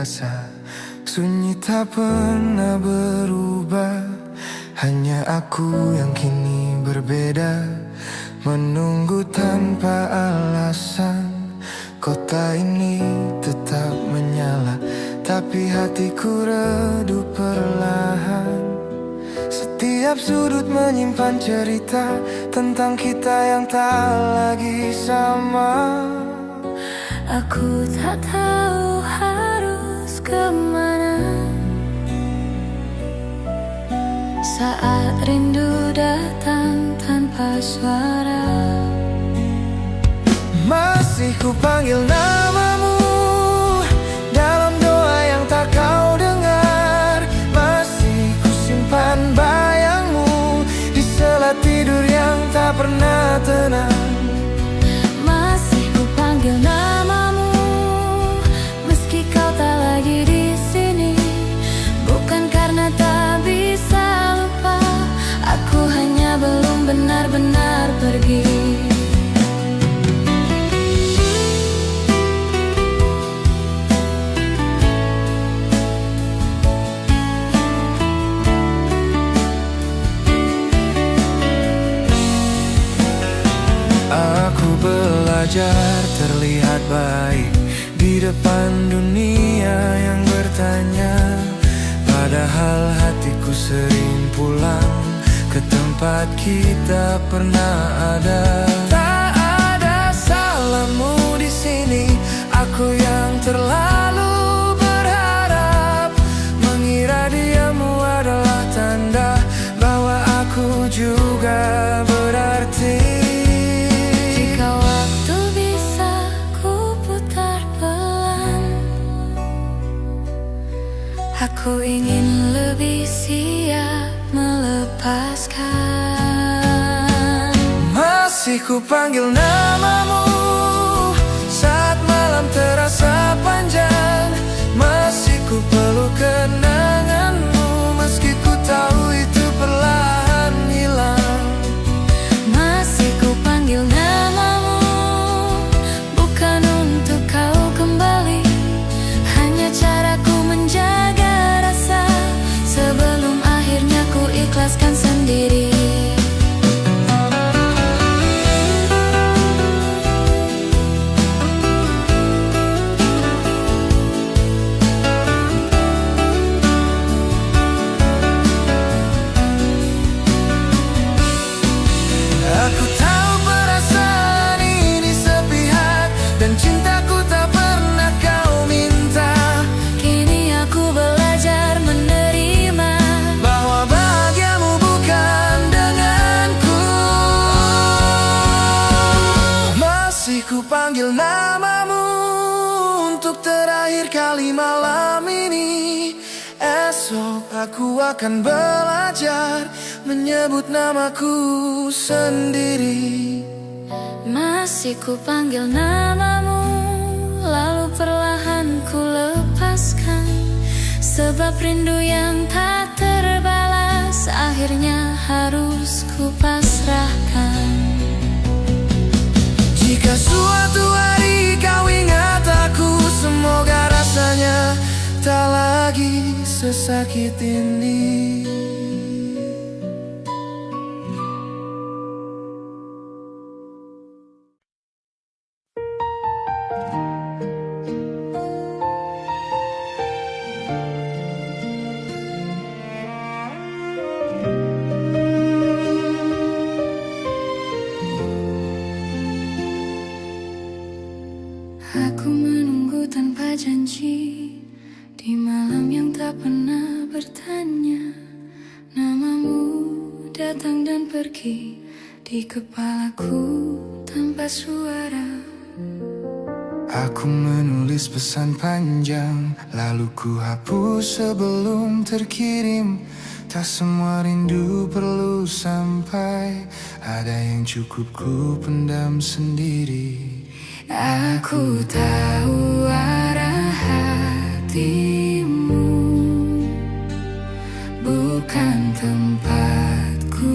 biasa. Sunyi tak pernah berubah, hanya aku yang kini berbeda. Menunggu tanpa alasan, kota ini tetap menyala, tapi hatiku redup perlahan. Setiap sudut menyimpan cerita tentang kita yang tak lagi sama. Aku tak tahu harus kemana saat rindu datang tanpa suara. Masih ku panggil namamu dalam doa yang tak kau dengar. Masih ku simpan bayangmu di sela tidur yang tak pernah tenang. Masih ku panggil namamu meski kau tak lagi di sini. Bukan karena tak bisa lupa, aku hanya belum benar-benar pergi. Aku belajar terlihat baik di depan dunia yang bertanya, padahal hatiku sering pulang ke tempat kita pernah ada. Tak ada salahmu di sini, aku yang terlalu berharap, mengira diamu adalah tanda bahwa aku juga berarti. Aku ingin lebih siap melepaskan. Masih ku panggil namamu saat malam terasa panjang. Masih ku peluk kenanganmu meski ku tahu itu perlahan hilang. Masih ku panggil namamu bukan untuk kau kembali, hanya caraku menjaga sebelum akhirnya ku ikhlaskan sendiri. Aku tahu perasaan ini sepihak dan cintaku tak pernah kau minta. Kini aku belajar menerima bahwa bahagiamu bukan denganku. Masih ku panggil namamu untuk terakhir kali malam ini. Esok aku akan belajar menyebut namaku sendiri. Masih ku panggil namamu, lalu perlahan ku lepaskan. Sebab rindu yang tak terbalas akhirnya harus ku pasrahkan. Jika suatu hari kau ingat aku, semoga rasanya tak lagi sesakit ini. Aku menunggu tanpa janji di malam yang tak pernah bertanya. Namamu datang dan pergi di kepalaku tanpa suara. Aku menulis pesan panjang, lalu ku hapus sebelum terkirim. Tak semua rindu perlu sampai, ada yang cukup ku pendam sendiri. Aku tahu arah hatimu bukan tempatku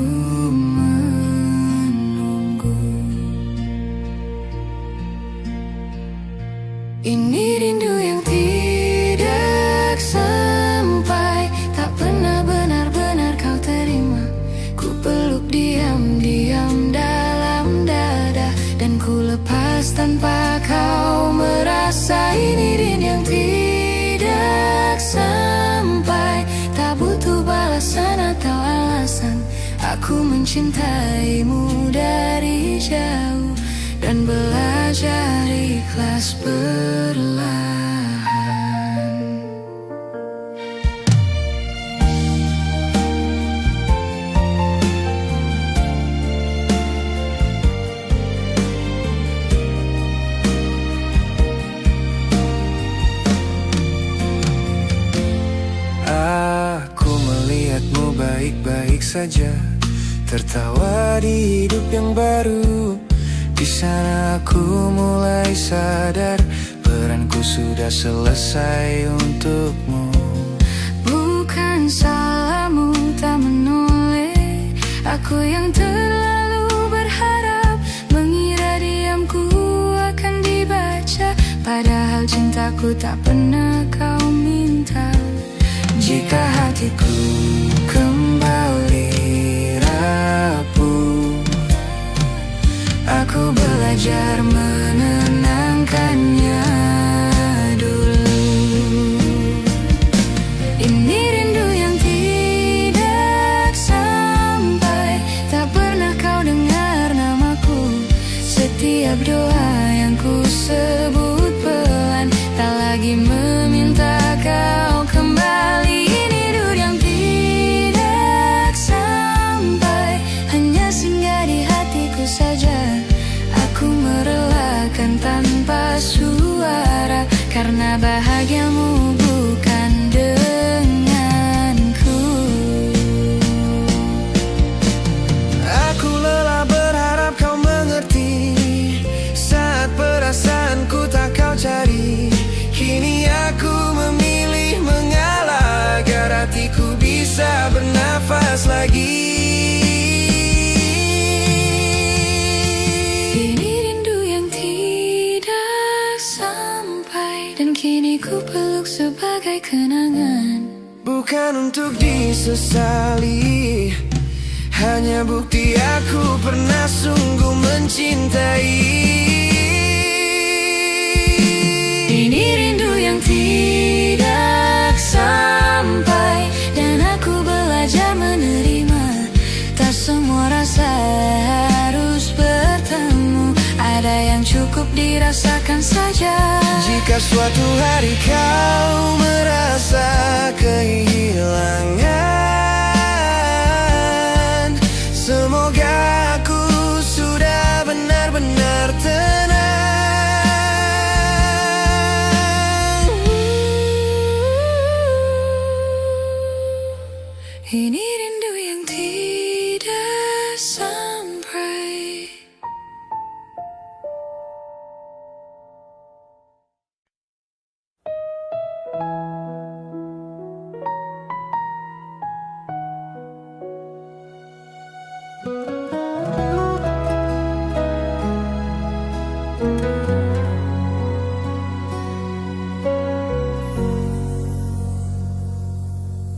menunggu. Ini rindu yang tidak ini rindu yang tidak sampai, tak butuh balasan atau alasan. Aku mencintaimu dari jauh dan belajar ikhlas perlahan. Aku melihatmu baik-baik saja, tertawa di hidup yang baru. Di sana aku mulai sadar, peranku sudah selesai untukmu. Bukan salahmu tak menoleh, aku yang terlalu berharap, mengira diamku akan dibaca, padahal cintaku tak pernah kau minta. Jika hatiku kembali rapuh, aku belajar menenangkannya dulu. Ini rindu yang tidak sampai, tak pernah kau dengar namaku. Setiap doa yang ku sebut pelan, tak lagi meminta kau kembali. Ini rindu yang tidak sampai, hanya singgah di hatiku saja. Aku merelakan tanpa suara, karena bahagiamu bukan denganku. Aku lelah berharap kau mengerti, saat perasaanku tak kau cari. Kini aku memilih mengalah, agar hatiku bisa bernafas lagi. Kini ku peluk sebagai kenangan, bukan untuk disesali, hanya bukti aku pernah sungguh mencintai. ini rindu yang tidak sampai, dan aku belajar menerima. Tak semua rasa harus bertemu, ada yang cukup dirasakan saja. Jika suatu hari kau merasa kehilangan, semoga aku sudah benar-benar tenang. Ini rindu yang tidak sampai.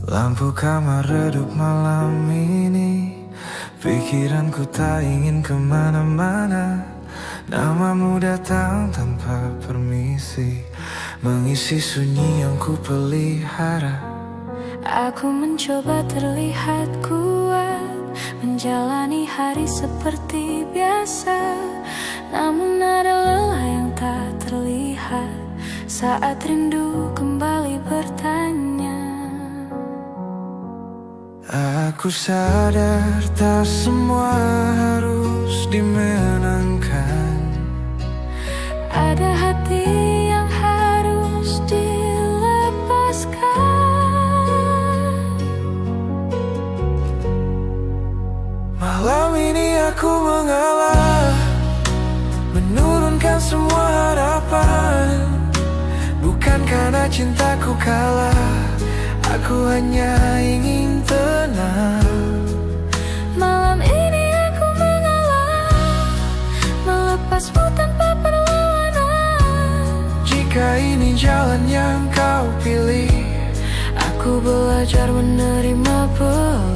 Lampu kamar redup malam ini, pikiranku tak ingin kemana-mana. Namamu datang tanpa permisi, mengisi sunyi yang ku pelihara. Aku mencoba terlihat kuat, menjalani hari seperti biasa. Namun ada lelah yang tak terlihat saat rindu kembali bertanya. Aku sadar tak semua harus dimenangkan. Ada hati yang harus dilepaskan. Malam ini aku mengalah, menurunkan semua harapan. Bukan karena cintaku kalah, aku hanya ingin tenang. Malam ini aku mengalah, melepasmu tanpa perlawanan. Jika ini jalan yang kau pilih, aku belajar menerima pelan.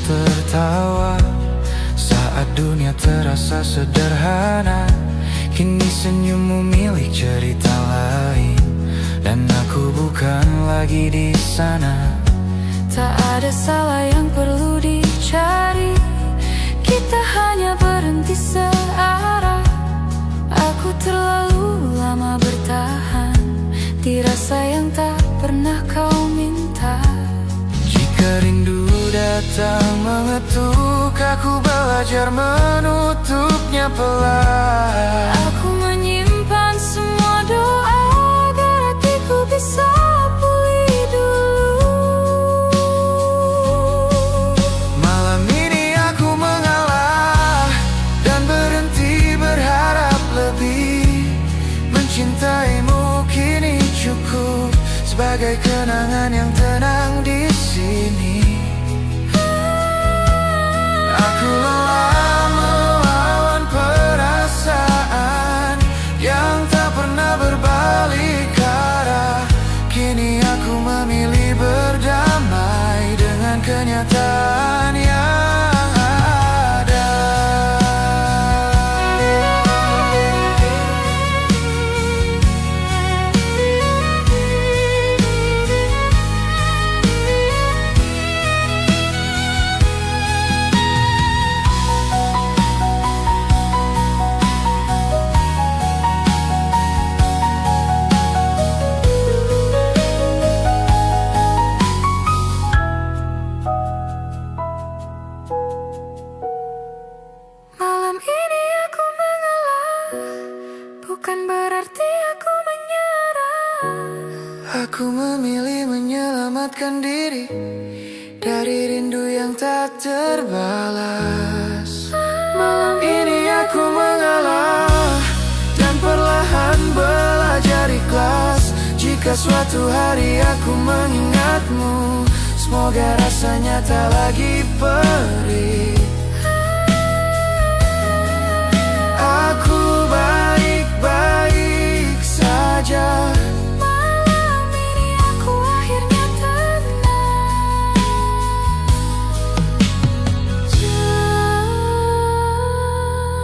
tertawa saat dunia terasa sederhana. Kini senyummu milik cerita lain, dan aku bukan lagi di sana. Tak ada salah yang perlu dicari, kita hanya berhenti searah. Aku terlalu lama bertahan di rasa yang tak pernah kau minta. Jika rindu datang mengetuk, aku belajar menutupnya pelan. Aku menyimpan semua doa agar hatiku bisa pulih dulu. Malam ini aku mengalah dan berhenti berharap lebih. Mencintaimu kini cukup sebagai kenangan yang tenang di sini. Aku lelah melawan perasaan yang tak pernah berbalik arah. Kini aku memilih berdamai dengan kenyataan yang ada. Malam ini aku mengalah, bukan berarti aku menyerah. Aku memilih menyelamatkan diri dari rindu yang tak terbalas. Malam ini aku mengalah dan perlahan belajar ikhlas. Jika suatu hari aku mengingatmu, semoga rasanya tak lagi perih. Aku baik-baik saja. Malam ini aku akhirnya tenang.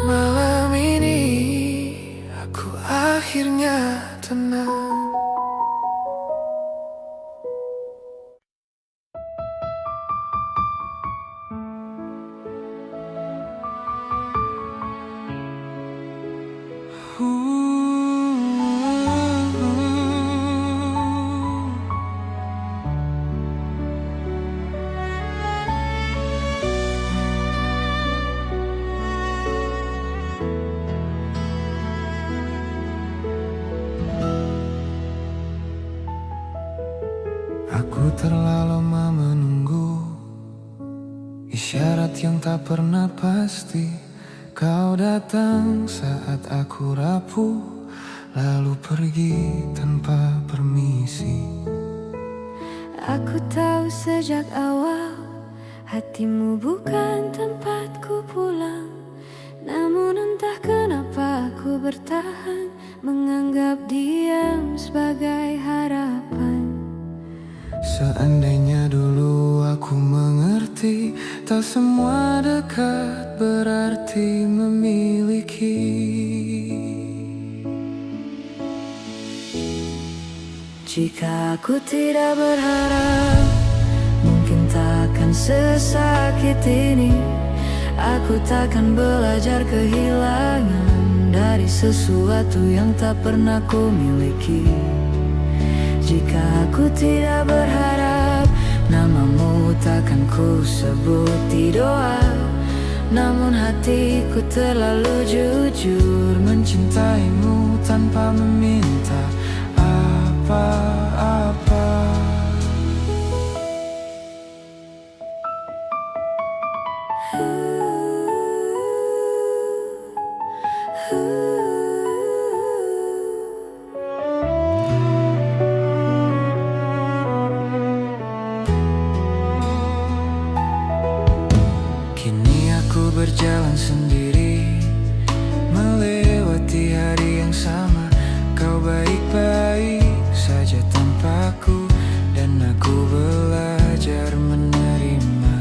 Malam ini aku akhirnya tenang. Aku terlalu lama menunggu isyarat yang tak pernah pasti. Kau datang saat aku rapuh, lalu pergi tanpa permisi. Aku tahu sejak awal hatimu bukan tempatku pulang. Namun entah kenapa aku bertahan, menganggap diam sebagai harapan. Seandainya dulu aku mengerti, tak semua dekat berarti memiliki. Jika aku tidak berharap, mungkin takkan sesakit ini. Aku takkan belajar kehilangan dari sesuatu yang tak pernah ku miliki. Jika aku tidak berharap, namamu takkan ku sebut di doa. Namun hatiku terlalu jujur mencintaimu tanpa meminta apa-apa. Berjalan sendiri, melewati hari yang sama. Kau baik-baik saja tanpaku, dan aku belajar menerima.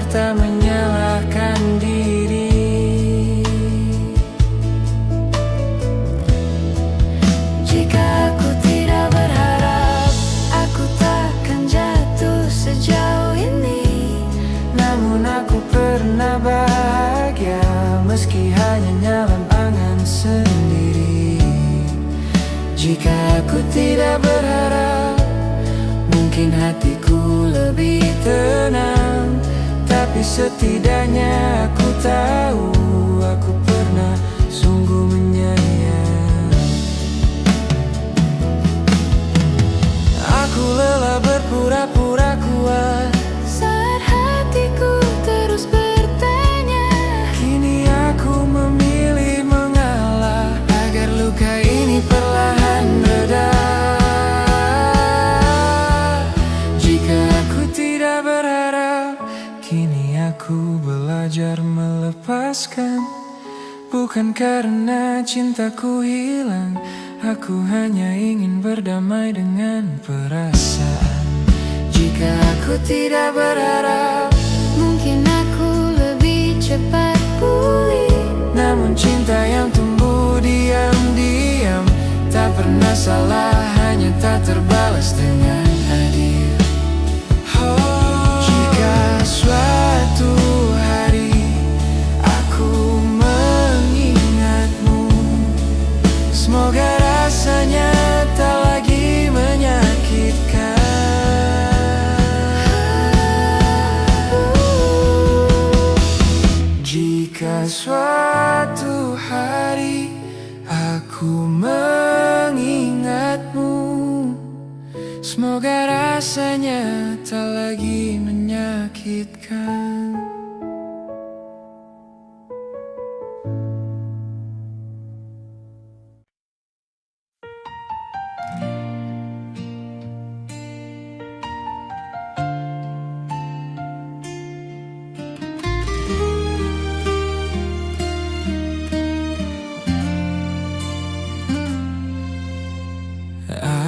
tak menyalahkan diri. Jika aku tidak berharap, aku takkan jatuh sejauh ini. Namun aku pernah bahagia, meski hanya nyala angan sendiri. Jika aku tidak berharap, mungkin hatiku lebih tenang. Tapi setidaknya aku tahu, aku pernah sungguh menyayang. Aku lelah berpura-pura kuat Saat hatiku terus bertanya, kini aku memilih mengalah agar luka ini perlahan reda. Jika aku tidak berharap, kini aku belajar melepaskan. Bukan karena cintaku hilang, aku hanya ingin berdamai dengan perasaan. Jika aku tidak berharap, mungkin aku lebih cepat pulih. namun cinta yang tumbuh diam-diam tak pernah salah, hanya tak terbalas dengan adil. Jika suatu hari aku mengingatmu, semoga rasanya tak lagi menyakitkan. Jika suatu hari aku mengingatmu, semoga rasanya tak lagi menyakitkan.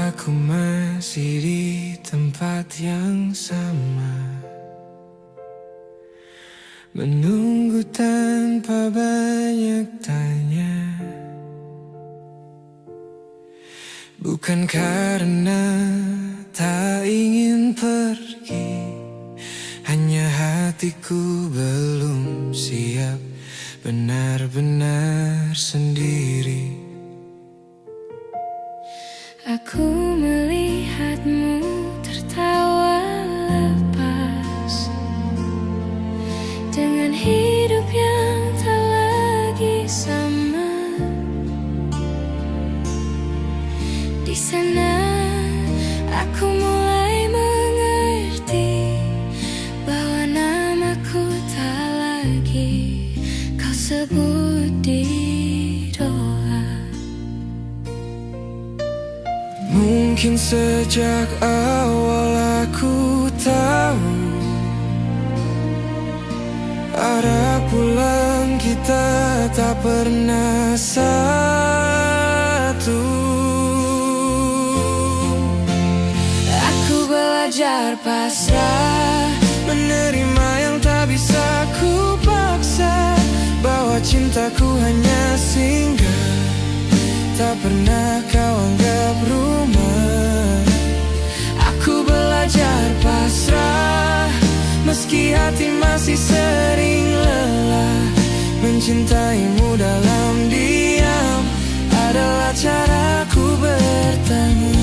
Aku masih di tempat yang sama, menunggu tanpa banyak tanya. Bukan karena tak ingin pergi, hanya hatiku belum siap benar-benar sendiri. Aku melihatmu tertawa lepas dengan hidup yang tak lagi sama. Di sana aku mulai mengerti bahwa namaku tak lagi kau sebut di doa. Mungkin sejak awal aku tahu arah pulang kita tak pernah satu. Aku belajar pasrah, Menerima yang tak bisa ku paksa, bahwa cintaku hanya singgah, tak pernah kau anggap rumah. aku belajar pasrah, Meski hati masih sering lelah, mencintaimu dalam diam adalah caraku bertemu.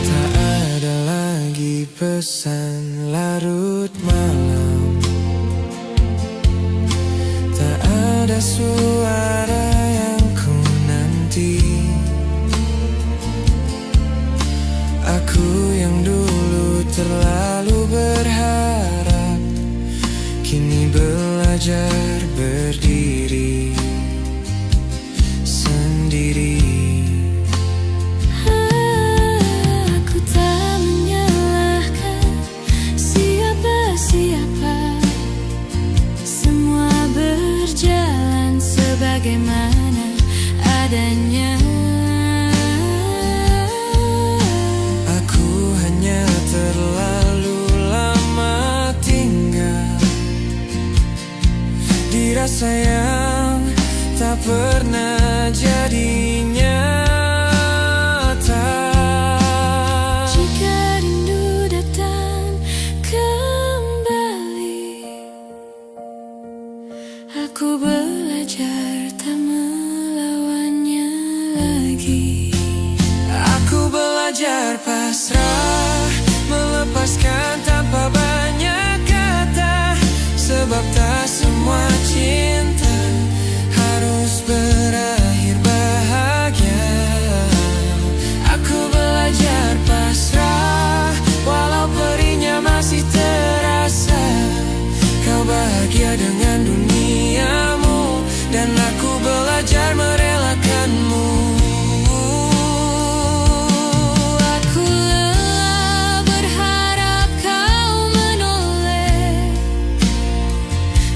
Tak ada lagi pesan larut malam, tak ada suara yang ku nanti. Aku yang dulu terlalu berharap, kini belajar berdiri sendiri. aku tak menyalahkan rasa yang tak pernah jadi nyata. Jika rindu datang kembali, aku belajar tak melawannya lagi. Aku belajar pasrah, melepaskan tanpa banyak kata, sebab tak semua cinta harus berakhir bahagia. Aku belajar pasrah, walau perihnya masih terasa. Kau bahagia dengan duniamu, dan aku belajar merelakanmu. Aku lelah berharap kau menoleh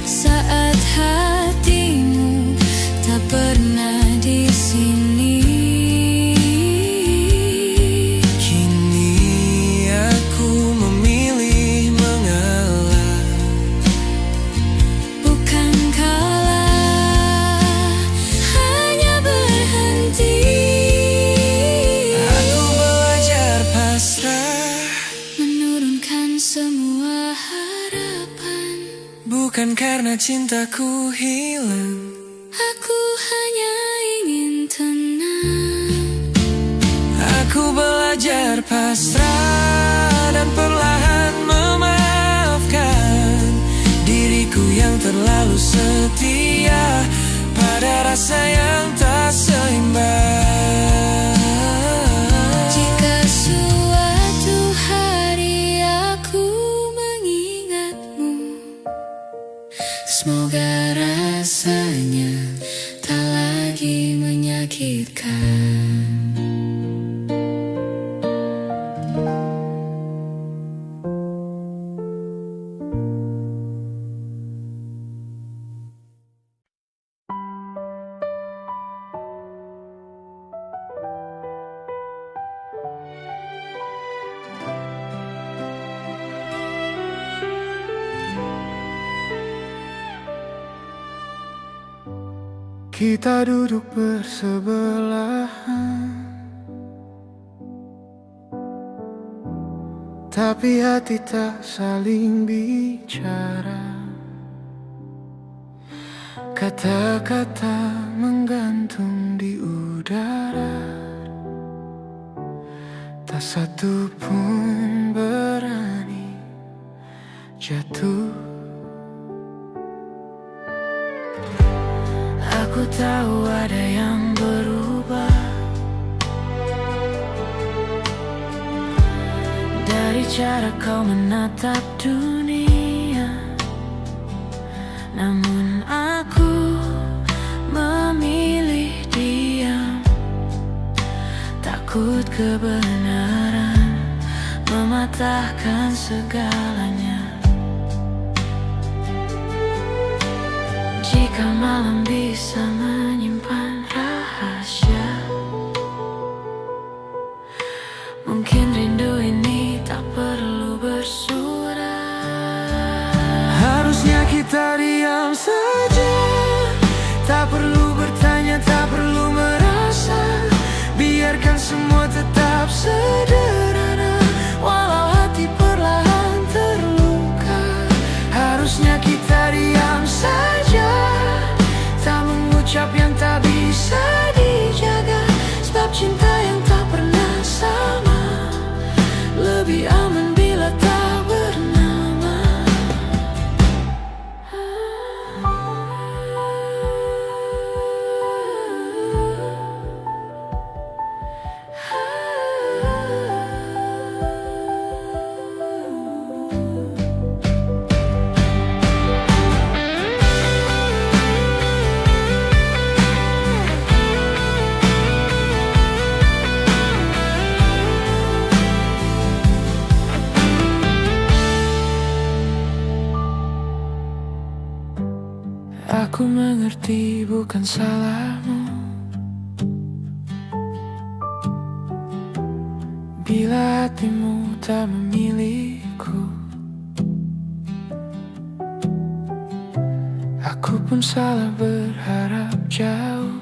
saat hatimu tak pernah di sini. Kini aku memilih mengalah, Bukan kalah, hanya berhenti. aku belajar pasrah, Menurunkan semua harapan. bukan karena cintaku hilang. Aku hanya ingin tenang. Aku belajar pasrah dan perlahan memaafkan diriku yang terlalu setia pada rasa yang tak seimbang. Jika suatu hari aku mengingatmu, semoga rasanya tak lagi menyakitkan. Kita duduk bersebelahan, tapi hati tak saling bicara. Kata-kata menggantung di udara, tak satu pun berani jatuh. Aku tahu ada yang berubah dari cara kau menatap dunia, namun aku memilih diam. Takut kebenaran mematahkan segalanya. Jika malam bisa menyimpan rahasia, mungkin rindu ini tak perlu bersurat. Harusnya kita diam saja, tak perlu bertanya, tak perlu merasa. Biarkan semua tetap sederhana, walau hati perlahan terluka. Harusnya kita diam saja, tak mengucap yang tak bisa dijaga. Sebab cinta yang tak pernah sama lebih aman bila tak bernama. Aku mengerti bukan salahmu bila hatimu tak memilihku. Aku pun salah berharap jauh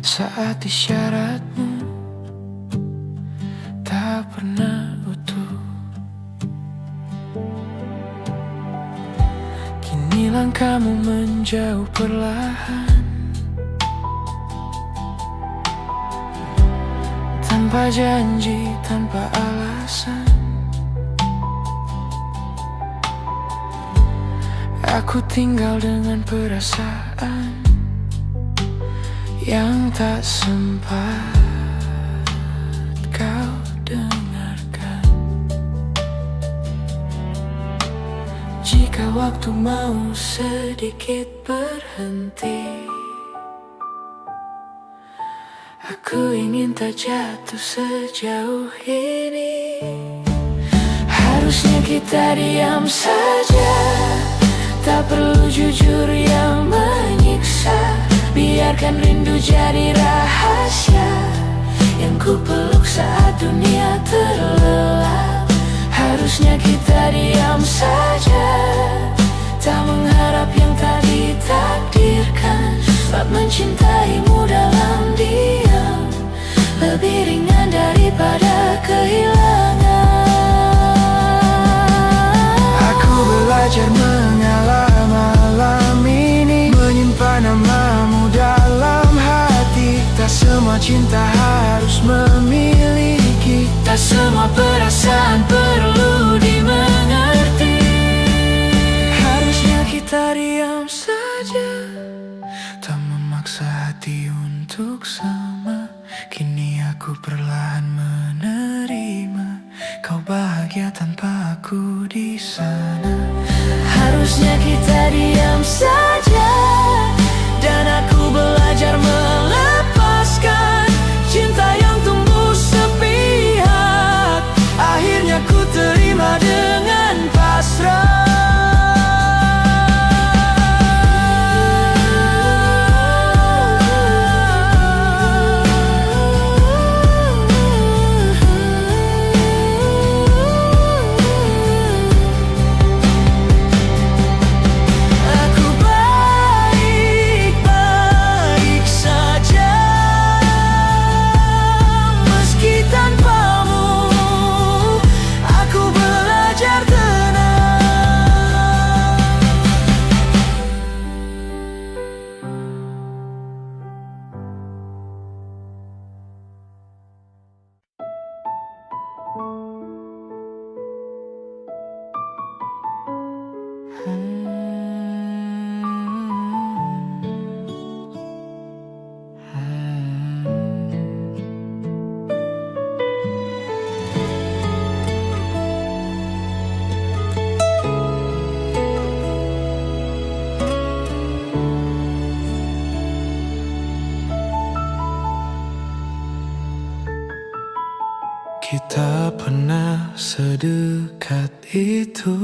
saat isyaratmu tak pernah utuh. Kini langkahmu menjauh perlahan, tanpa janji, tanpa alasan. Aku tinggal dengan perasaan yang tak sempat kau dengarkan. Jika waktu mau sedikit berhenti, aku ingin tak jatuh sejauh ini. Harusnya kita diam saja, tak perlu jujur yang menyiksa. Biarkan rindu jadi rahasia yang ku peluk saat dunia terlelap. Harusnya kita diam saja, tak mengharap yang tak ditakdirkan. Sebab mencintaimu dalam diam lebih ringan daripada kehilangan. Aku belajar mengalah malam ini, menyimpan namamu dalam hati. Tak semua cinta harus memiliki, tak semua perasaan perlu dimengerti. Harusnya kita diam saja, tak memaksa hati untuk sama. Kini aku perlahan menerima kau bahagia tanpa aku di sana. Harusnya kita diam saja, dan aku belajar melepaskan cinta yang tumbuh sepihak. Akhirnya ku terima dengan pasrah. Kita pernah sedekat itu,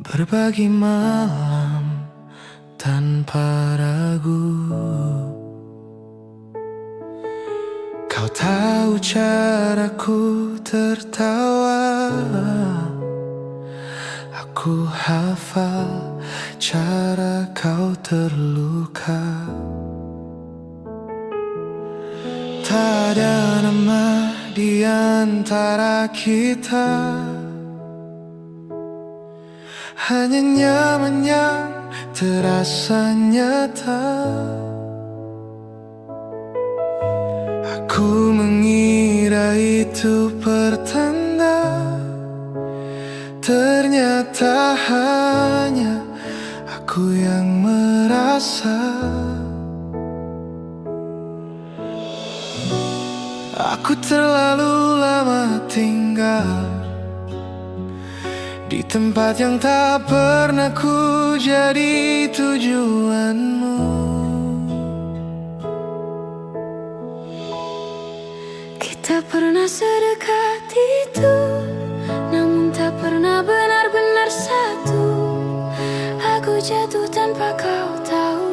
berbagi malam tanpa ragu. Kau tahu caraku tertawa, aku hafal cara kau terluka. Tak ada nama di antara kita, hanya nyaman yang terasa nyata. Aku mengira itu pertanda, ternyata hanya aku yang merasa. Aku terlalu lama tinggal di tempat yang tak pernah ku jadi tujuanmu. Kita pernah sedekat itu, namun tak pernah benar-benar satu. Aku jatuh tanpa kau tahu,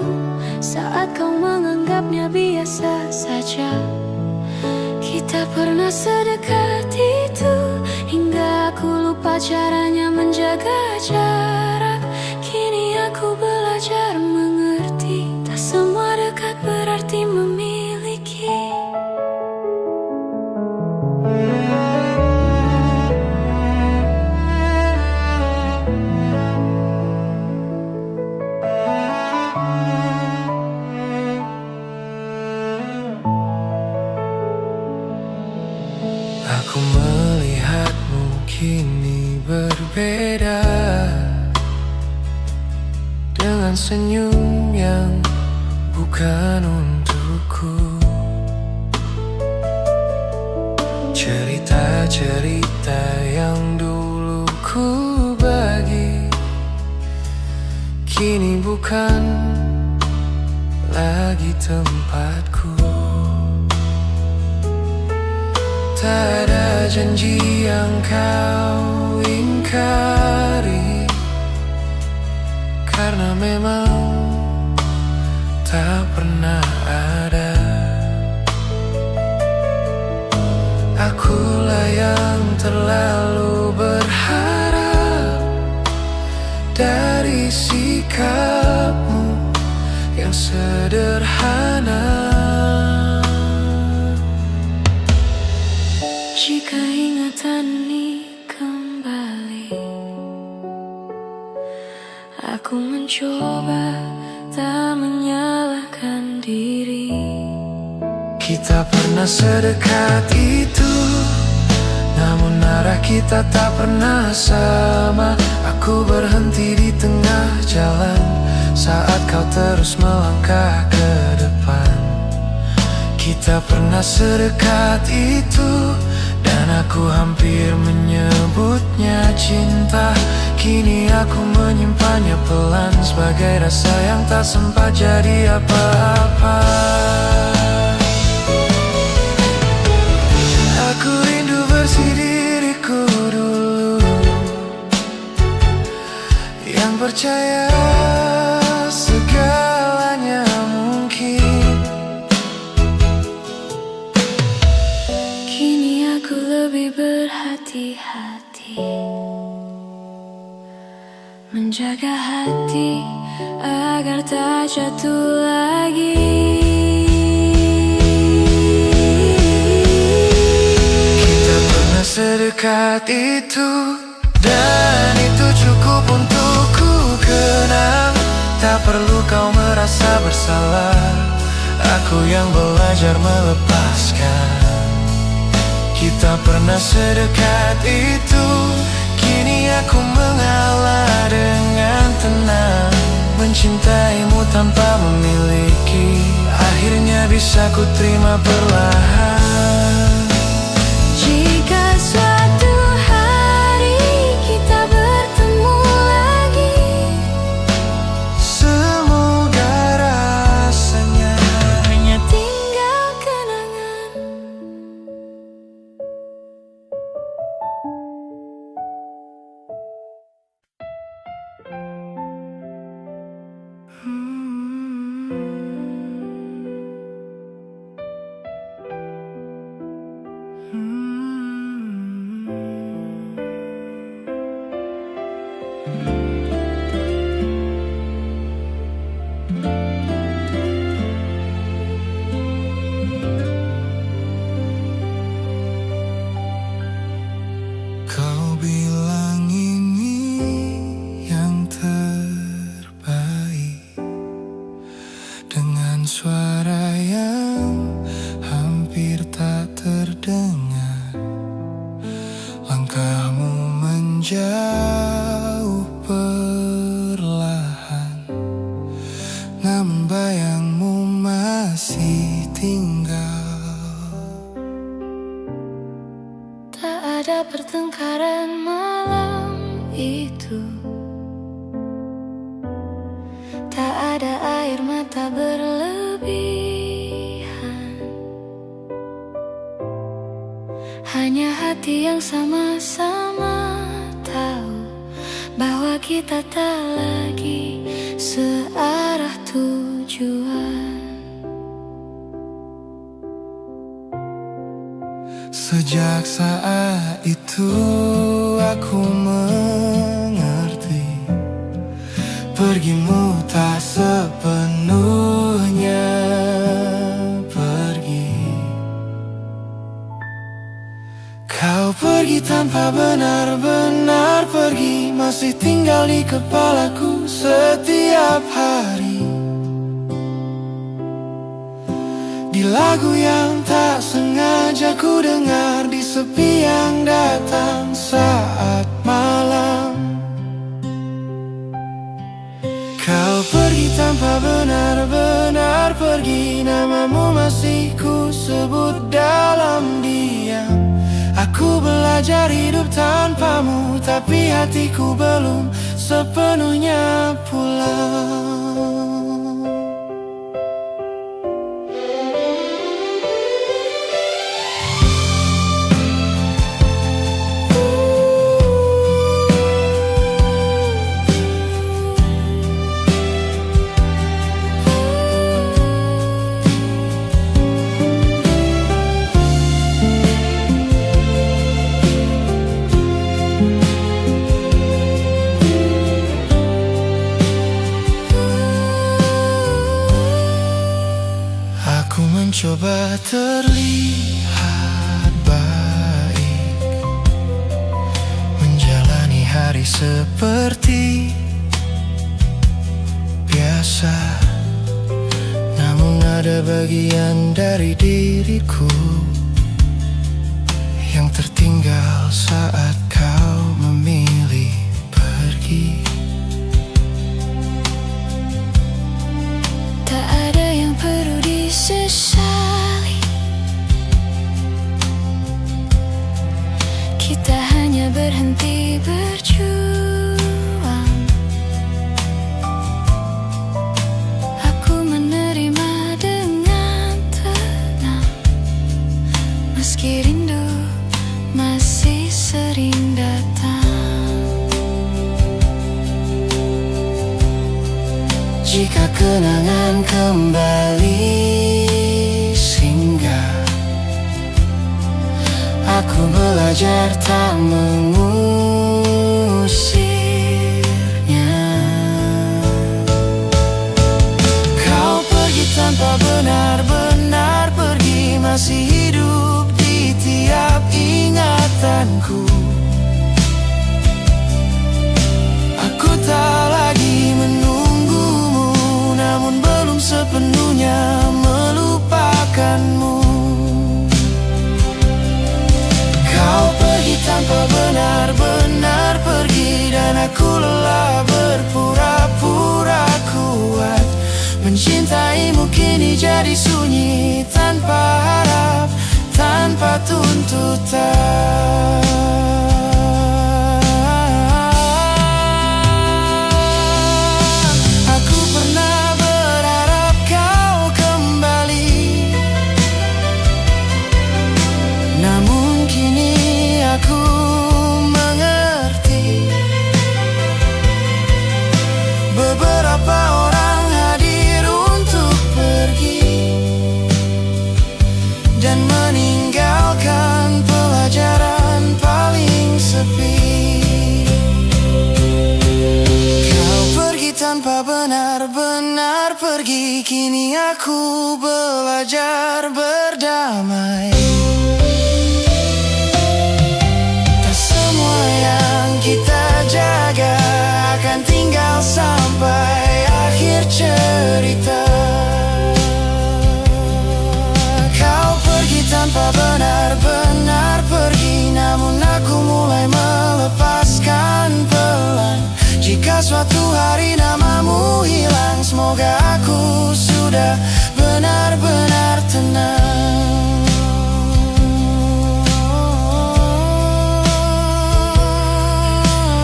saat kau menganggapnya biasa saja. Kita pernah sedekat itu, hingga aku lupa caranya menjaga jarak. berarti memiliki. Aku melihatmu kini berbeda, dengan senyum yang bukan untukku. Cerita-cerita yang dulu ku bagi kini bukan lagi tempatku. Tak ada janji yang kau ingkari, karena memang tak pernah ada. Akulah yang terlalu berharap dari sikapmu yang sederhana. Jika ingatan ini kembali, aku mencoba tak menyalahkan diri. Kita pernah sedekat itu, namun arah kita tak pernah sama. Aku berhenti di tengah jalan saat kau terus melangkah ke depan. Kita pernah sedekat itu, dan aku hampir menyebutnya cinta. Kini aku menyimpannya pelan sebagai rasa yang tak sempat jadi apa-apa. Aku rindu versi diriku dulu yang percaya segalanya mungkin. Kini aku lebih berhati-hati, menjaga hati agar tak jatuh lagi. Kita pernah sedekat itu, dan itu cukup untuk ku kenang. Tak perlu kau merasa bersalah, aku yang belajar melepaskan. Kita pernah sedekat itu, kini aku mengalah dengan tenang. Mencintaimu tanpa memiliki, akhirnya bisa ku terima perlahan. Jika suatu hari kita bertemu lagi, semoga rasanya hanya tinggal kenangan. Kau bilang ini yang terbaik, dengan suara yang hampir tak terdengar. Langkahmu menjauh perlahan, namun bayangmu masih tinggal. Tak ada pertengkaran malam itu, tak ada air mata berlebihan, hanya hati yang sama-sama tahu bahwa kita tak lagi searah tujuan. Sejak saat itu aku mengerti, pergimu tak sepenuhnya Kau pergi tanpa benar-benar pergi, masih tinggal di kepalaku setiap hari. Di lagu yang tak sengaja ku dengar, di sepi yang datang saat malam. Kau pergi tanpa benar-benar pergi, namamu masih ku sebut dalam diam. Aku belajar hidup tanpamu, tapi hatiku belum sepenuhnya pulang. Coba terlihat baik, menjalani hari seperti biasa. Namun ada bagian dari diriku yang tertinggal saat kau memilih pergi. Tak ada yang perlu disesali, kita hanya berhenti berjuang. Aku menerima dengan tenang, meski rindu masih sering datang. Jika kenangan kembali singgah, aku belajar tak mengusirnya. Kau pergi tanpa benar-benar pergi, masih hidup di tiap ingatanku. Aku tak lagi menunggumu, namun belum sepenuhnya melupakanmu. Kau pergi tanpa benar-benar pergi, dan aku lelah berpura-pura kuat. Mencintaimu kini jadi sunyi, tanpa harap, tanpa tuntutan. Aku pernah berharap kau kembali, namun kini aku mengerti. Beberapa orang hadir untuk pergi dan meninggalkan pelajaran paling sepi. Kau pergi tanpa benar-benar pergi, kini aku belajar berdamai. Tak semua yang kita jaga akan tinggal sampai akhir cerita. Kau pergi tanpa benar-benar pergi, namun aku mulai melepaskan pelan. Jika suatu hari namamu hilang, semoga aku sudah benar-benar tenang.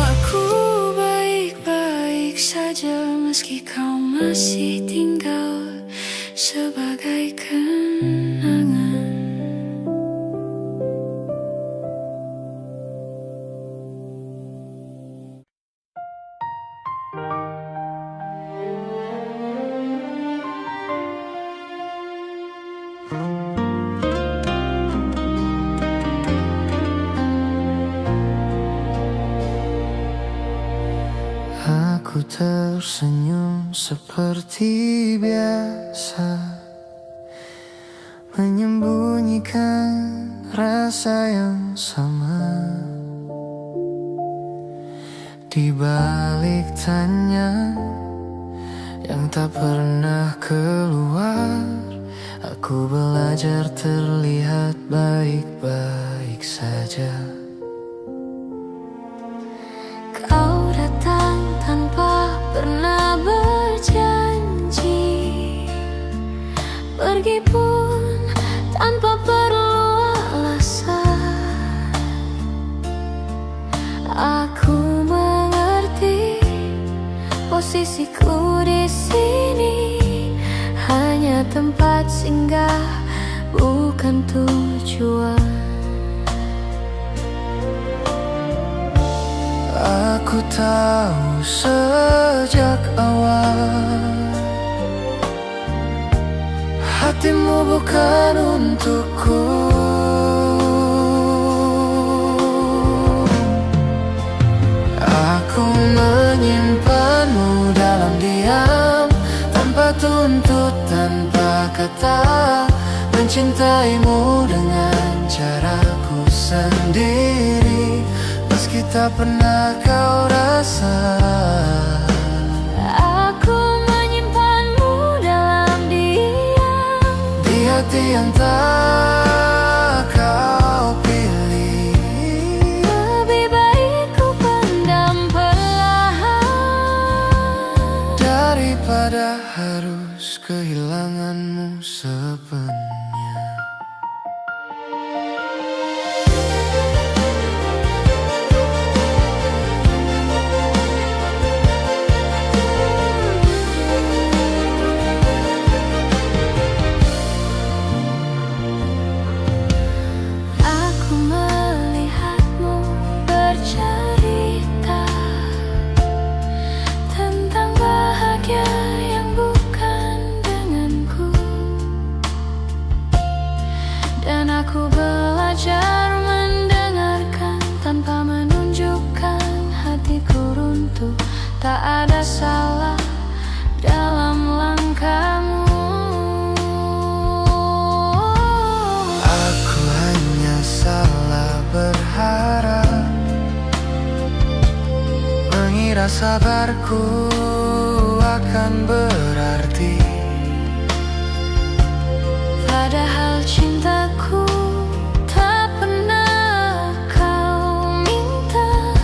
Aku baik-baik saja, meski kau masih tinggal sebagai kenangan. Aku tersenyum seperti biasa, menyembunyikan rasa yang sama. Di balik tanya yang tak pernah keluar, aku belajar terlihat baik-baik saja. Kau datang tanpa pernah berjanji, pergi pun tanpa perlu alasan. Aku mengerti posisiku di sini hanya tempat singgah, bukan tujuan. Aku tahu sejak awal hatimu bukan untukku. Aku menyimpanmu dalam diam, tanpa tuntut, tanpa kata, mencintaimu dengan caraku sendiri, meski tak pernah kau rasa. Aku menyimpanmu dalam diam, Di hati yang tak kau pilih. lebih baik ku pendam perlahan Daripada harus kehilanganmu sepenuhnya. Aku melihatmu bercerita tentang bahagia yang bukan denganku, dan aku belajar mendengarkan tanpa menunjukkan hatiku runtuh. Tak ada salah dalam langkahmu. Aku hanya salah berharap, mengira sabarku akan berarti. Padahal cintaku tak pernah kau minta.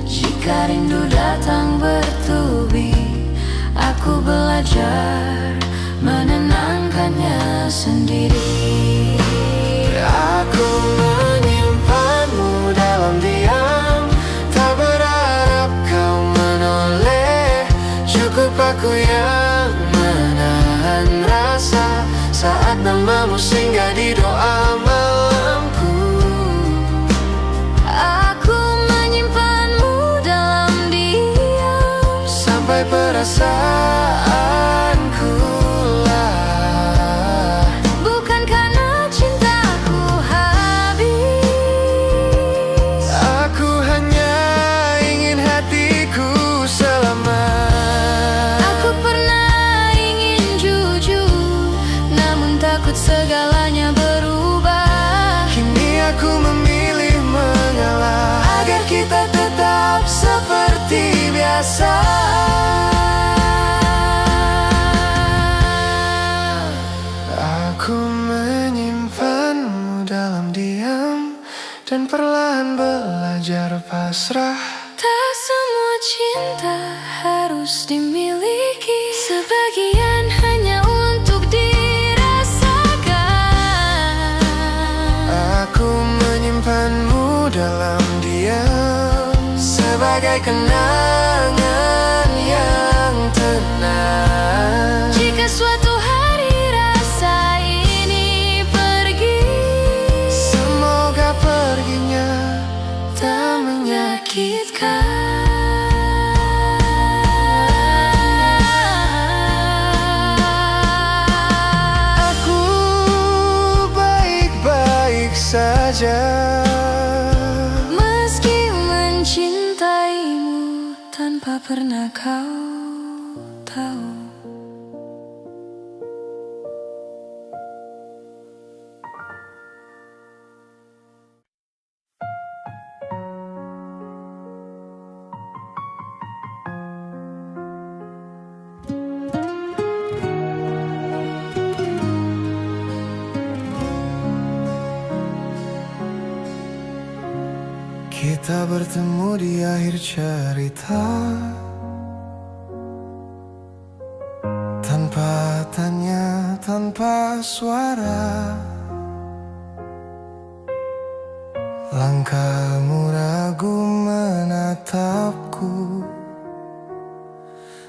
Jika rindu datang bertubi, aku belajar menenangkannya sendiri. Aku menyimpanmu dalam diam, tak berharap kau menoleh. Cukup aku yang menahan rasa saat namamu singgah di doa malamku. Aku menyimpanmu dalam diam, Sampai perasaanku lah, bukan karena cintaku habis. aku hanya ingin hatiku selamat. Aku pernah ingin jujur, namun takut segalanya berubah. Kini aku memilih mengalah agar kita tetap seperti biasa. Aku menyimpanmu dalam diam dan perlahan belajar pasrah. Tak semua cinta harus dimiliki, sebagian hanya untuk dirasakan. Aku menyimpanmu dalam diam sebagai kenangan yang tenang. Jika suatu hari rasa ini pergi, Semoga perginya tak menyakitkan. Aku baik-baik saja, meski mencintaimu tanpa pernah kau tahu. Kita bertemu di akhir cerita, tanpa tanya, tanpa suara. Langkahmu ragu menatapku,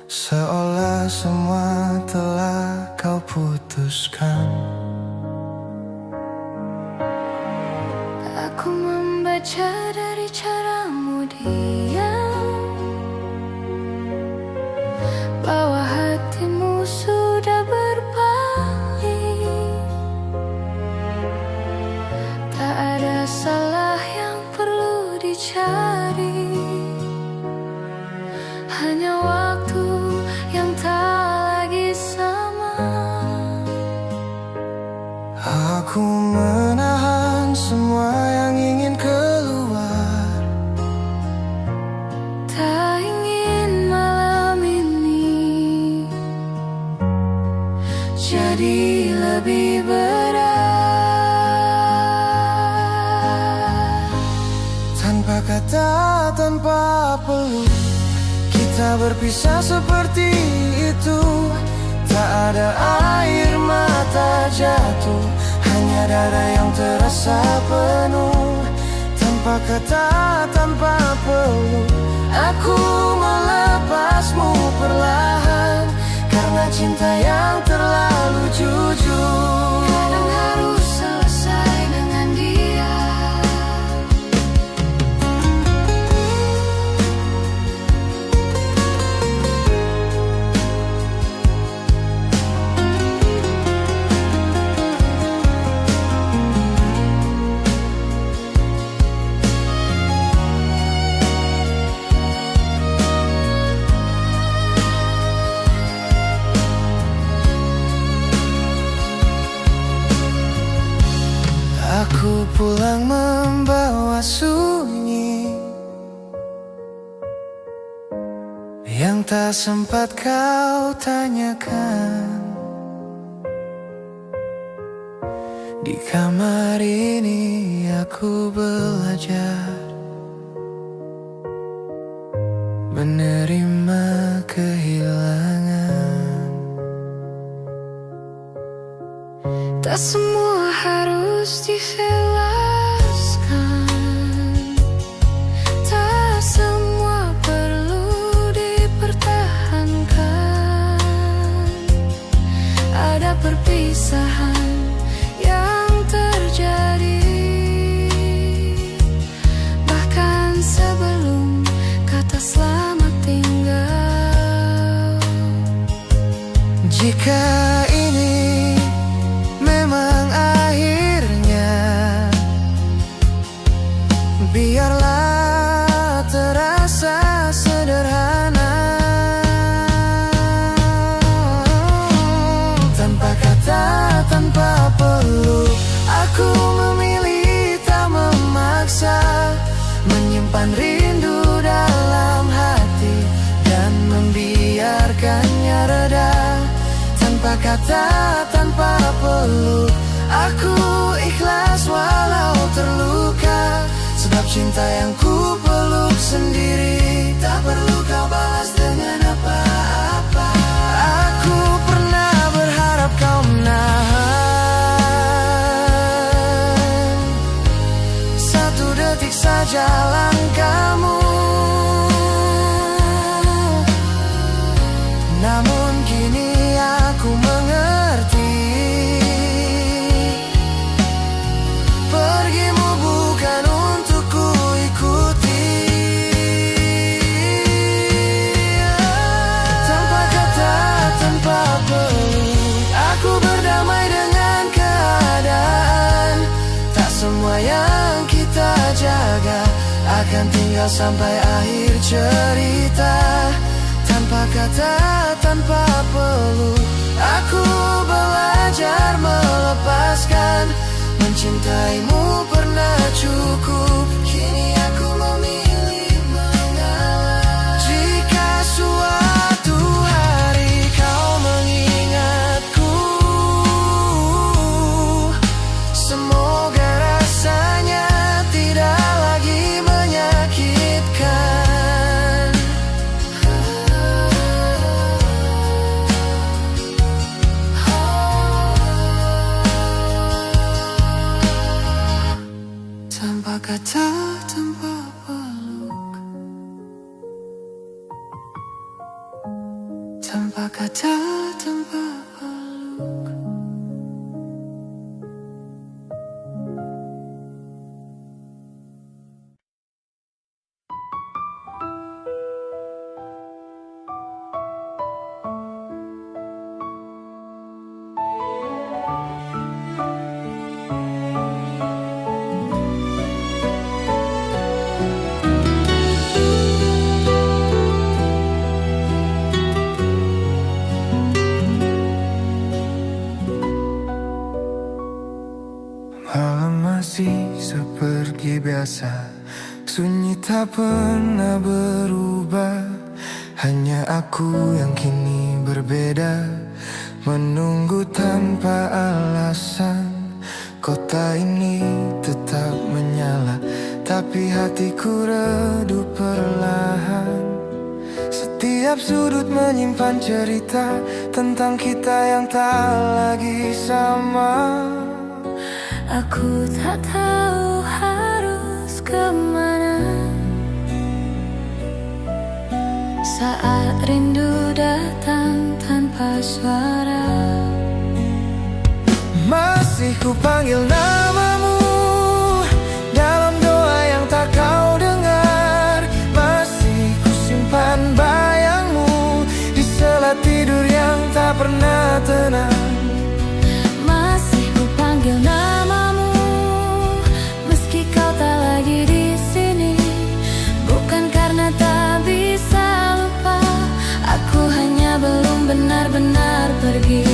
seolah semua telah kau putuskan. Aku membaca dari caramu diam, bahwa hatimu sudah berpaling. Tak ada salah yang perlu dicari, hanya waktu yang tak lagi sama. Aku menahan semua yang ingin keluar, Tak ingin malam ini jadi lebih berat. tanpa kata, tanpa peluk, kita berpisah seperti itu. Tak ada air mata jatuh, hanya dada yang terasa penuh. Tanpa kata, tanpa peluk, aku melepasmu perlahan, karena cinta yang terlalu jujur Kadang harus selesai dengan dia. Aku pulang membawa sunyi yang tak sempat kau tanyakan. Di kamar ini aku belajar menerima kehilangan. Tak semua harus dijelaskan, tak semua perlu dipertahankan. Ada perpisahan yang terjadi, bahkan sebelum kata selamat tinggal. Jika ini memang akhirnya, biarlah terasa sederhana. Tanpa kata, tanpa peluk, aku memilih tak memaksa, menyimpan rindu dalam hati dan membiarkannya reda. Tanpa kata, tanpa peluk, aku ikhlas walau terluka, sebab cinta yang ku peluk sendiri tak perlu kau balas dengan apa-apa. Aku pernah berharap kau menahan satu detik saja langkahmu, namun kini aku mengerti, pergimu bukan untuk ku ikuti. Tanpa kata, tanpa peluk, aku berdamai dengan keadaan. Tak semua yang kita jaga akan tinggal sampai akhir cerita. Tanpa kata, tanpa peluk, aku belajar melepaskan. Mencintaimu pernah cukup, kini aku memilih mengalah. Jika suatu hari kau mengingatku, semoga rasanya tidak lagi menyakitkan. tanpa kata, tanpa peluk, tanpa kata, tanpa peluk. Malam masih seperti biasa, sunyi tak pernah berubah. Hanya aku yang kini berbeda, menunggu tanpa alasan. Kota ini tetap menyala, tapi hatiku redup perlahan. Setiap sudut menyimpan cerita tentang kita yang tak lagi sama. Aku tak tahu harus kemana saat rindu datang tanpa suara. Masih ku panggil namamu dalam doa yang tak kau dengar. Masih ku simpan bayangmu di sela tidur yang tak pernah tenang. Masih ku panggil namamu meski kau tak lagi di sini. Bukan karena tak bisa lupa, aku hanya belum benar-benar pergi.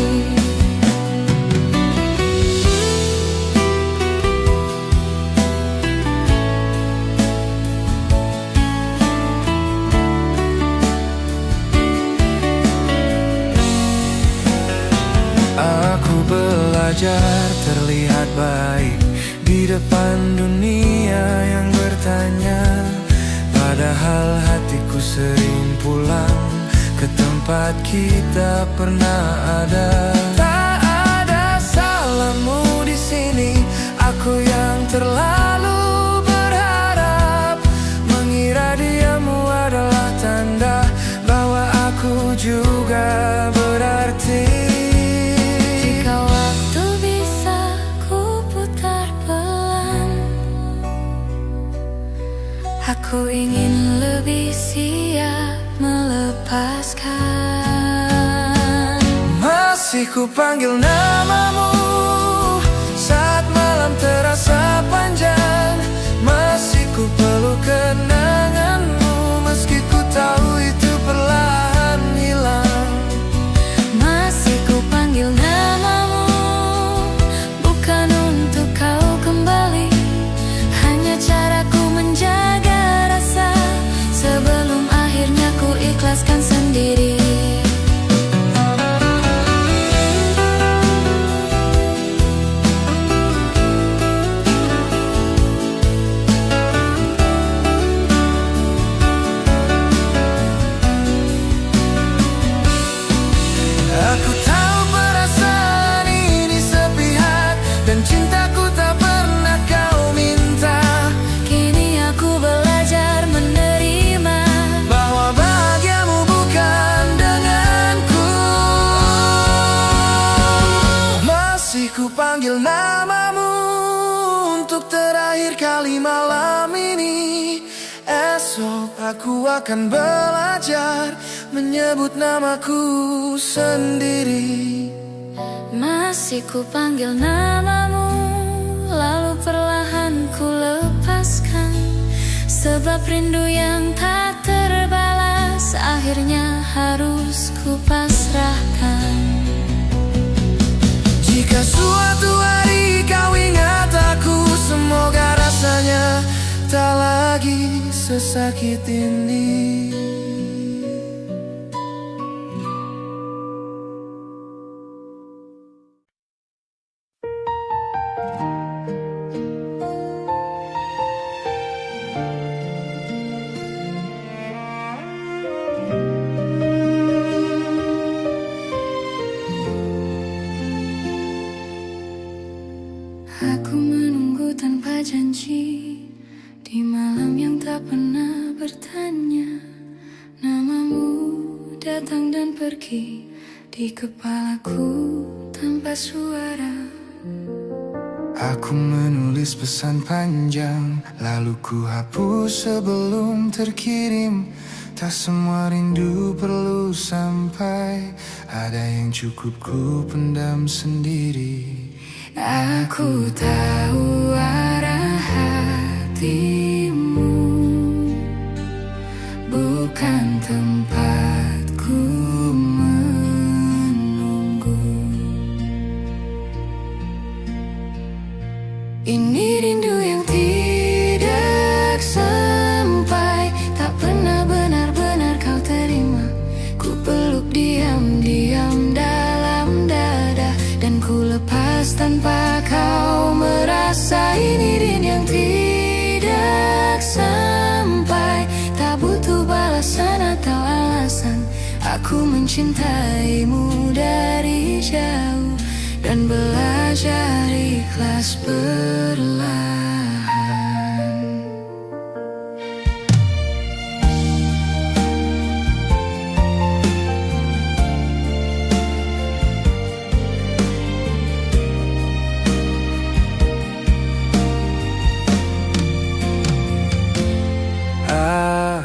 Aku belajar terlihat baik di depan dunia yang bertanya. Padahal hatiku sering pulang ke tempat kita pernah ada. Tak ada salahmu di sini, aku yang terlalu berharap, mengira diamu adalah tanda bahwa aku juga berarti. Jika waktu bisa ku putar pelan, aku ingin lebih siap melepaskan. Masih ku panggil namamu saat malam terasa panjang. Masih ku peluk kenanganmu meski ku tahu itu perlahan hilang. Masih ku panggil namamu bukan untuk kau kembali, hanya caraku menjaga rasa sebelum akhirnya ku ikhlaskan sendiri. Aku tahu perasaan ini sepihak dan cintaku tak pernah kau minta. Kini aku belajar menerima Bahwa bahagiamu bukan denganku. Masih ku panggil namamu untuk terakhir kali malam ini. Esok aku akan belajar menyebut namaku sendiri. Masih ku panggil namamu, lalu perlahan ku lepaskan. Sebab rindu yang tak terbalas akhirnya harus ku pasrahkan. Jika suatu hari kau ingat aku, semoga rasanya tak lagi sesakit ini. Aku menunggu tanpa janji, Di malam yang tak pernah bertanya, namamu datang dan pergi di kepalaku tanpa suara. Aku menulis pesan panjang, lalu ku hapus sebelum terkirim. Tak semua rindu perlu sampai, ada yang cukup ku pendam sendiri. Aku tahu arah hatimu, bukan tempatku menunggu. Ini rindu yang tidak sampai, tak pernah benar-benar kau terima. Ku peluk diam-diam dalam dada, dan ku lepas tanpa kau merasa. Ini rindu yang tidak sampai, tak butuh balasan atau alasan. Aku mencintaimu dari jauh dan belajar ikhlas perlahan.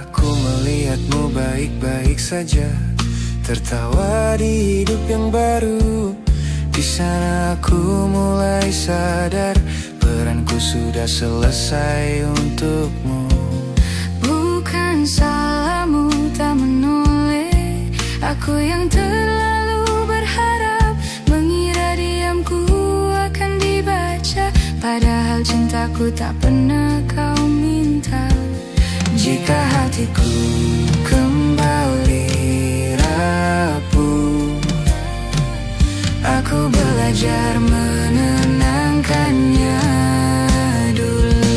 Aku melihatmu baik-baik saja, tertawa di hidup yang baru. Di sana aku mulai sadar, peranku sudah selesai untukmu. Bukan salahmu tak menoleh, aku yang terlalu berharap, mengira diamku akan dibaca, padahal cintaku tak pernah kau minta. Jika hatiku kembali rapuh, aku belajar menenangkannya dulu.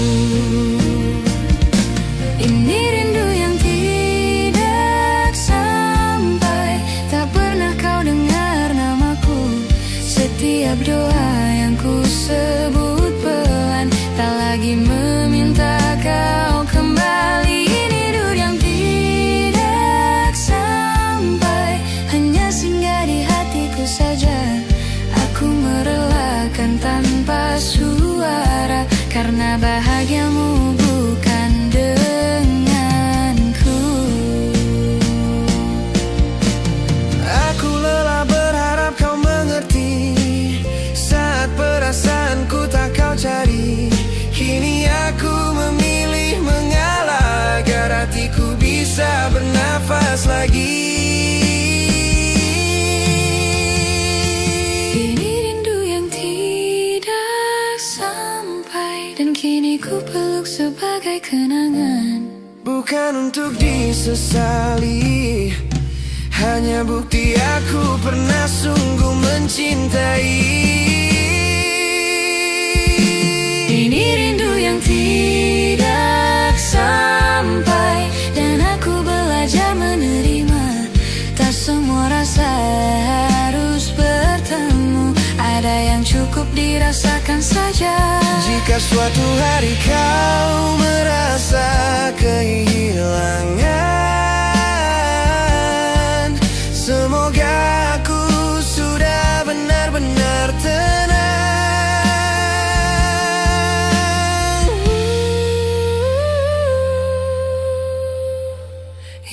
Ini rindu yang tidak sampai, tak pernah kau dengar namaku. Setiap doa yang ku sebut pelan, tak lagi meminta kau kembali. Ini rindu yang tidak sampai, hanya singgah di hatiku saja. Aku merelakan tanpa suara, karena bahagiamu bukan denganku. Aku lelah berharap kau mengerti, saat perasaanku tak kau cari. Kini aku memilih mengalah, agar hatiku bisa bernafas lagi. Ini rindu yang tidak sampai, dan kini ku peluk sebagai kenangan. Bukan untuk disesali, hanya bukti aku pernah sungguh mencintai. Ini rindu yang tidak sampai, dan aku belajar menerima. Tak semua rasa harus bertemu, ada yang cukup dirasakan saja. Jika suatu hari kau merasa kehilangan, semoga aku sudah benar-benar tenang.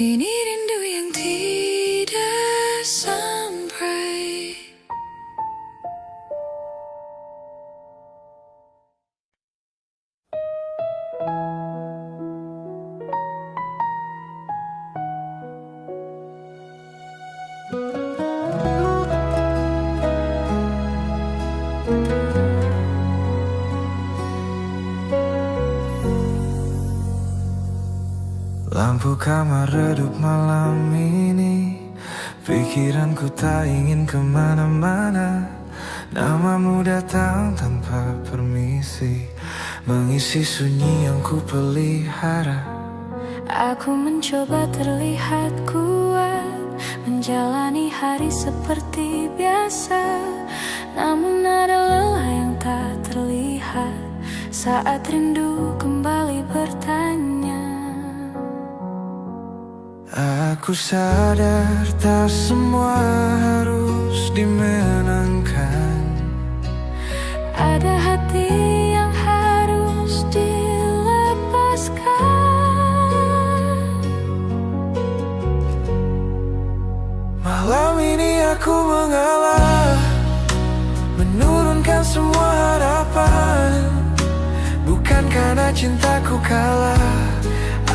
Ini rindu yang tidak sampai. Lampu kamar redup malam ini, pikiranku tak ingin kemana-mana. Namamu datang tanpa permisi, mengisi sunyi yang ku pelihara. Aku mencoba terlihat kuat, menjalani hari seperti biasa. Namun ada lelah yang tak terlihat saat rindu kembali bertanya. Aku sadar tak semua harus dimenangkan. Ada hati yang harus dilepaskan. Malam ini aku mengalah, menurunkan semua harapan. Bukan karena cintaku kalah,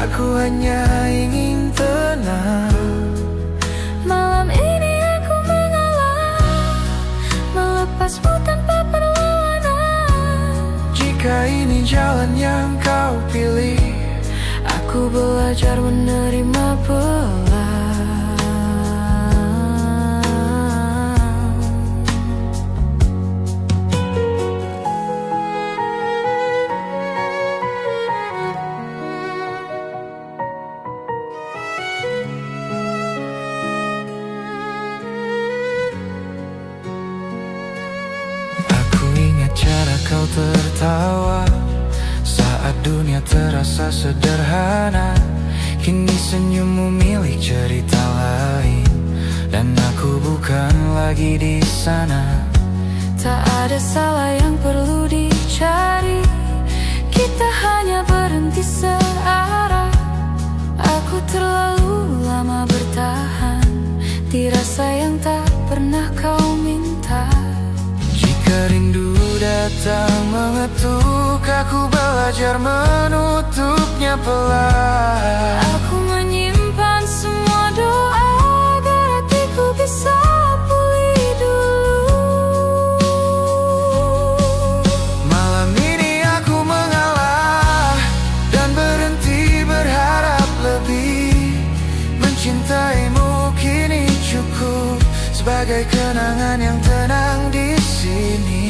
aku hanya ingin tenang. Malam ini aku mengalah, melepasmu tanpa perlawanan. Jika ini jalan yang kau pilih, aku belajar menerima pelan. cara kau tertawa saat dunia terasa sederhana. Kini senyummu milik cerita lain, dan aku bukan lagi di sana. Tak ada salah yang perlu dicari, kita hanya berhenti searah. Aku terlalu lama bertahan di rasa yang tak pernah kau minta. Jika rindu datang mengetuk, aku belajar menutupnya pelan. Aku menyimpan semua doa agar hatiku bisa pulih dulu. Malam ini aku mengalah dan berhenti berharap lebih. Mencintaimu kini cukup sebagai kenangan yang tenang di sini.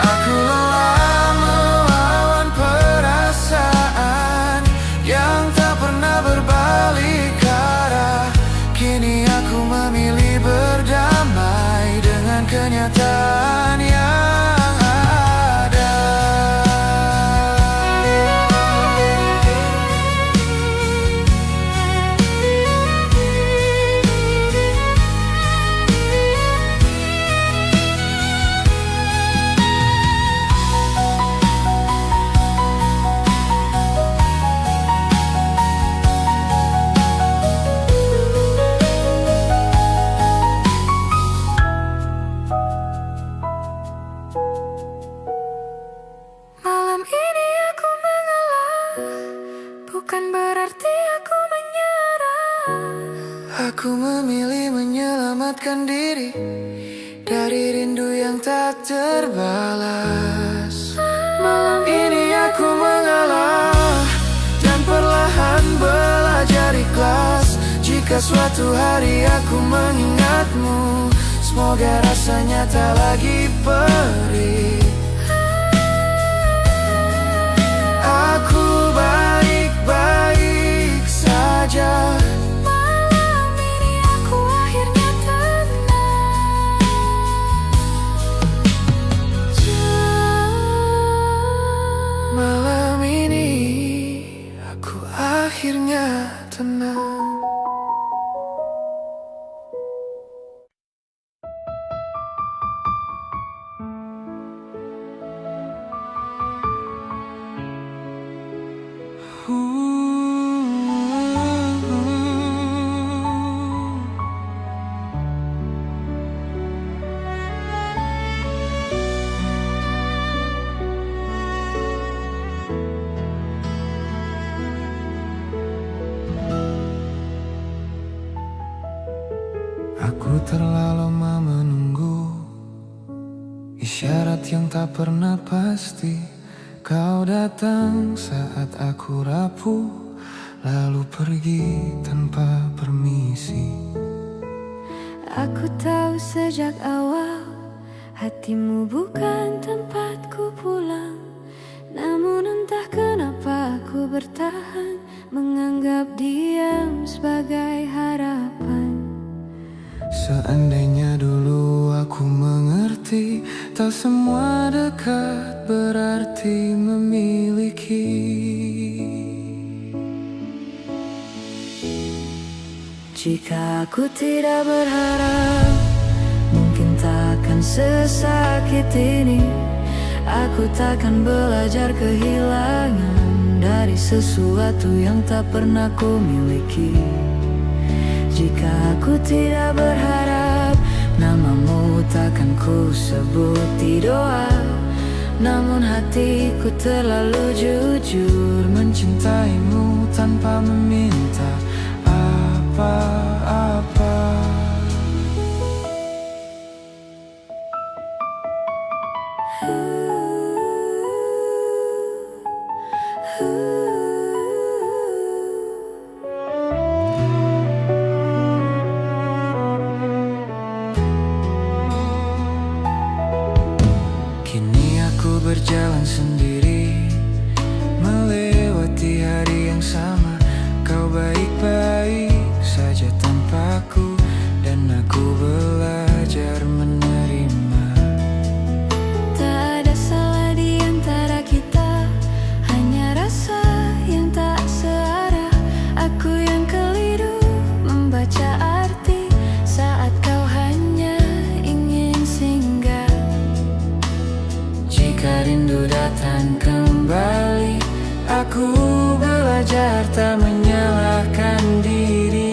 Aku lelah melawan perasaan yang tak pernah berbalik arah. Kini aku memilih berdamai dengan kenyataan yang ada. Bukan berarti aku menyerah. Aku memilih menyelamatkan diri dari rindu yang tak terbalas. Malam ini aku mengalah dan perlahan belajar ikhlas. Jika suatu hari aku mengingatmu, semoga rasanya tak lagi perih. Aku baik-baik saja. Malam ini aku akhirnya tenang. Malam ini aku akhirnya tenang. Aku terlalu lama menunggu isyarat yang tak pernah pasti. Kau datang saat aku rapuh, lalu pergi tanpa permisi. Aku tahu sejak awal hatimu bukan tempatku pulang. Namun entah kenapa aku bertahan, menganggap diam sebagai harapan. Seandainya dulu aku mengerti, tak semua dekat berarti memiliki. Jika aku tidak berharap, mungkin takkan sesakit ini. Aku takkan belajar kehilangan dari sesuatu yang tak pernah ku miliki. Jika aku tidak berharap, namamu takkan ku sebut di doa. Namun hatiku terlalu jujur mencintaimu tanpa meminta apa-apa. Kini aku berjalan sendiri, melewati hari yang sama. Kau baik-baik saja tanpaku, dan aku belajar menerima. Tak ada salah di antara kita, hanya rasa yang tak searah. Aku yang keliru membaca arti saat kau hanya ingin singgah. Jika rindu datang kembali, aku belajar tak menyalahkan diri.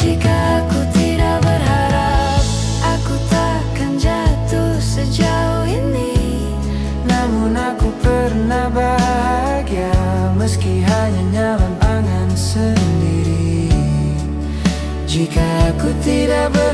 Jika aku tidak berharap, aku takkan jatuh sejauh ini. Namun aku pernah bahagia, meski hanya nyaman angan sendiri. Jika aku tidak berharap,